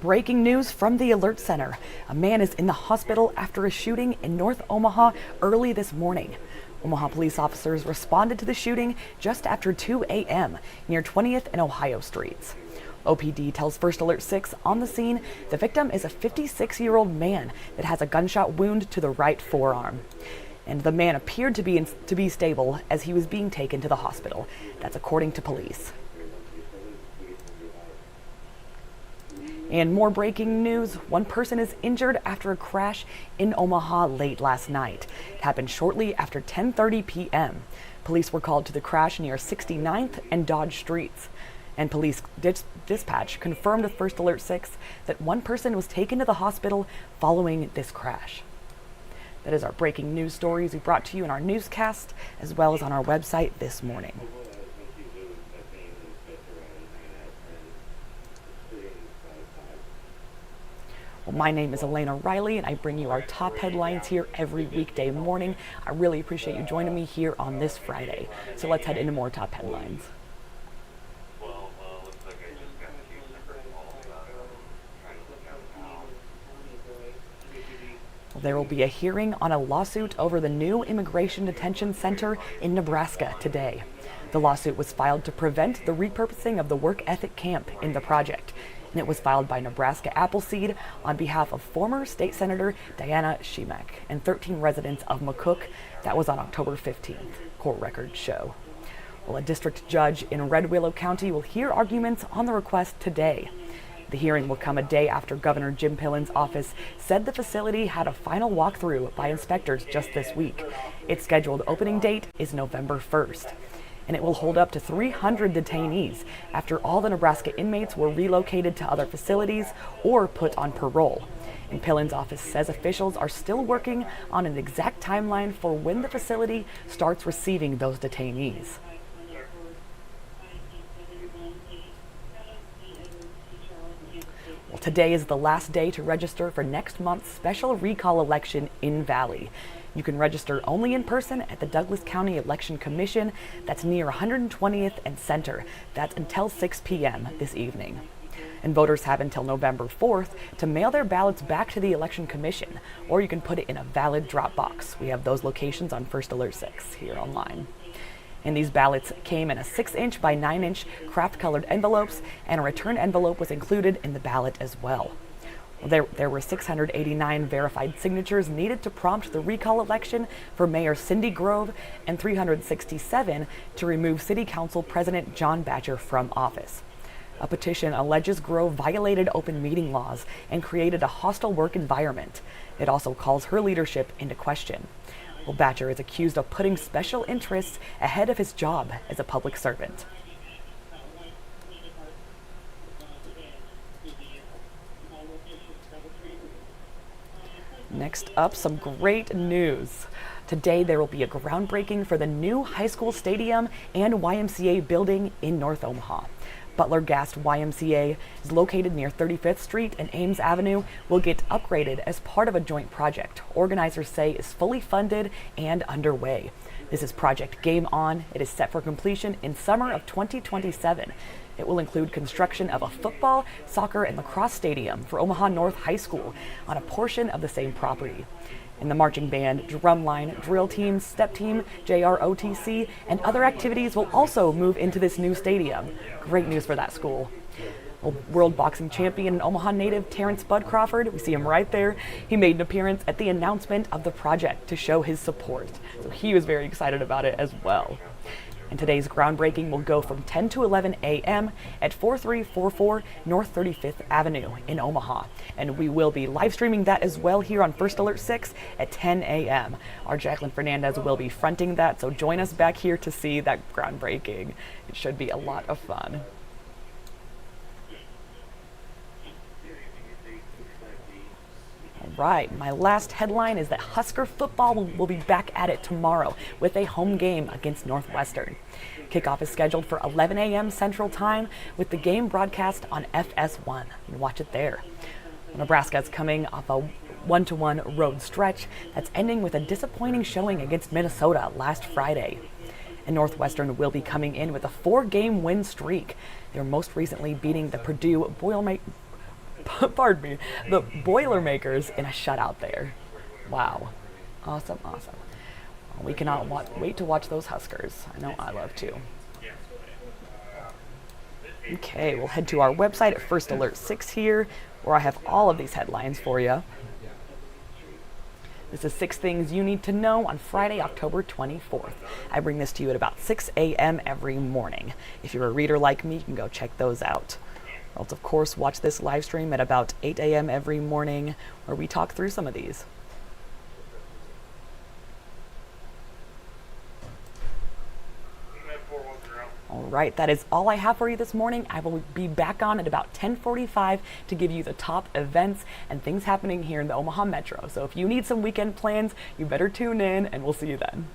Breaking news from the Alert Center. A man is in the hospital after a shooting in North Omaha early this morning. Omaha police officers responded to the shooting just after 2 a.m. near 20th and Ohio Streets. OPD tells First Alert 6 on the scene the victim is a 56-year-old man that has a gunshot wound to the right forearm. And the man appeared to be stable as he was being taken to the hospital. That's according to police. And more breaking news, one person is injured after a crash in Omaha late last night. It happened shortly after 10:30 p.m. Police were called to the crash near 69th and Dodge Streets. And police dispatch confirmed with First Alert 6 that one person was taken to the hospital following this crash. That is our breaking news stories we brought to you in our newscast, as well as on our website this morning. Well, my name is Elena Riley, and I bring you our top headlines here every weekday morning. I really appreciate you joining me here on this Friday. So let's head into more top headlines. There will be a hearing on a lawsuit over the new immigration detention center in Nebraska today. The lawsuit was filed to prevent the repurposing of the work ethic camp in the project. And it was filed by Nebraska Appleseed on behalf of former State Senator Diana Shemek and 13 residents of McCook. That was on October 15th, court records show. Well, a district judge in Red Willow County will hear arguments on the request today. The hearing will come a day after Governor Jim Pillen's office said the facility had a final walkthrough by inspectors just this week. Its scheduled opening date is November 1st. And it will hold up to 300 detainees after all the Nebraska inmates were relocated to other facilities or put on parole. And Pillen's office says officials are still working on an exact timeline for when the facility starts receiving those detainees. Well, today is the last day to register for next month's special recall election in Valley. You can register only in person at the Douglas County Election Commission. That's near 120th and Center. That's until 6 p.m. this evening. And voters have until November 4th to mail their ballots back to the Election Commission, or you can put it in a valid drop box. We have those locations on First Alert 6 here online. And these ballots came in a 6-inch by 9-inch craft-colored envelopes, and a return envelope was included in the ballot as well. There were 689 verified signatures needed to prompt the recall election for Mayor Cindy Grove and 367 to remove City Council President John Batcher from office. A petition alleges Grove violated open meeting laws and created a hostile work environment. It also calls her leadership into question. Well, Batcher is accused of putting special interests ahead of his job as a public servant. Next up, some great news. Today there will be a groundbreaking for the new high school stadium and YMCA building in North Omaha. Butler Gast YMCA is located near 35th Street and Ames Avenue will get upgraded as part of a joint project organizers say is fully funded and underway. This is Project Game On. It is set for completion in summer of 2027. It will include construction of a football, soccer, and lacrosse stadium for Omaha North High School on a portion of the same property. And the marching band, drumline, drill team, step team, JROTC, and other activities will also move into this new stadium. Great news for that school. Well, world boxing champion and Omaha native Terrence Bud Crawford, we see him right there. He made an appearance at the announcement of the project to show his support. So he was very excited about it as well. And today's groundbreaking will go from 10 to 11 a.m. at 4344 North 35th Avenue in Omaha. And we will be live streaming that as well here on First Alert 6 at 10 a.m. Our Jacqueline Fernandez will be fronting that, so join us back here to see that groundbreaking. It should be a lot of fun. Right, my last headline is that Husker football will be back at it tomorrow with a home game against Northwestern. Kickoff is scheduled for 11 a.m. Central Time with the game broadcast on FS1. You can watch it there. Nebraska is coming off a 1-1 road stretch that's ending with a disappointing showing against Minnesota last Friday. And Northwestern will be coming in with a 4-game win streak. They're most recently beating the Purdue pardon me, the Boilermakers in a shutout there. Wow. Awesome, awesome. Well, we cannot wait to watch those Huskers. I know I love to. Okay, we'll head to our website at First Alert 6 here, where I have all of these headlines for you. This is 6 things you need to know on Friday, October 24th. I bring this to you at about 6 a.m. every morning. If you're a reader like me, you can go check those out. I'll, of course, watch this live stream at about 8 a.m. every morning, where we talk through some of these. All right, that is all I have for you this morning. I will be back on at about 10:45 to give you the top events and things happening here in the Omaha Metro. So if you need some weekend plans, you better tune in, and we'll see you then.